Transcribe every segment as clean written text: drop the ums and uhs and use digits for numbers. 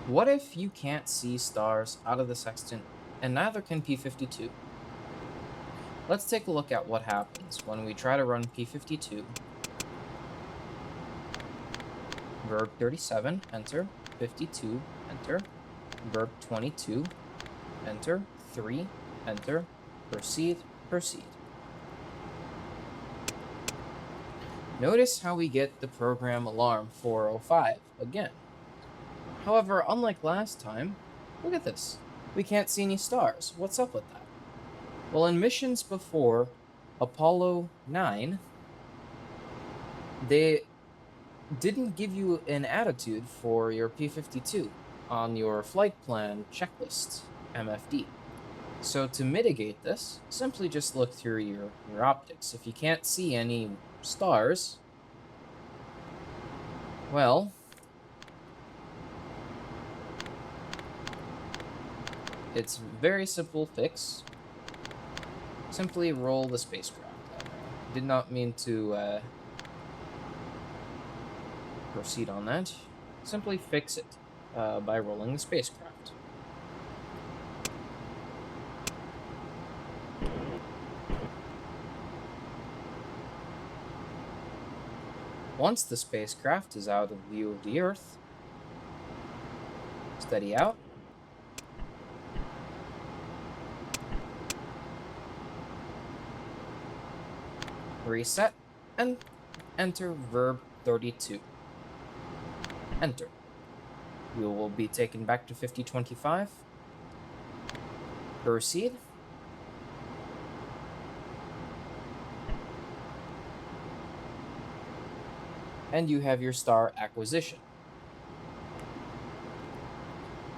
What if you can't see stars out of the sextant, and neither can P52? Let's take a look at what happens when we try to run P52, verb 37, enter, 52, enter, verb 22, enter, 3, enter, proceed, proceed. Notice how we get the program alarm 405 again. However, unlike last time, look at this. We can't see any stars. What's up with that? Well, in missions before Apollo 9, they didn't give you an attitude for your P52 on your flight plan checklist, MFD. So to mitigate this, simply just look through your optics. If you can't see any stars, well, it's very simple fix. Simply roll the spacecraft. I did not mean to proceed on that. Simply fix it by rolling the spacecraft. Once the spacecraft is out of view of the Earth, steady out. Reset, and enter verb 32. Enter. You will be taken back to 5025. Proceed. And you have your star acquisition.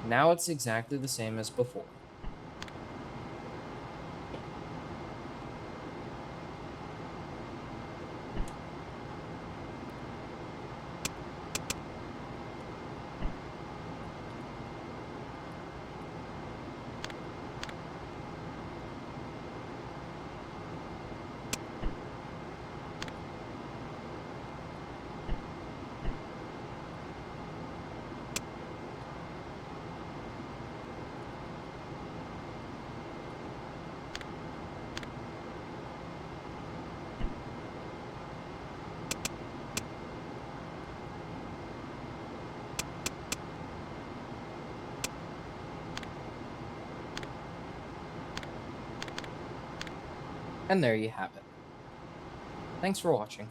Now it's exactly the same as before. And there you have it. Thanks for watching.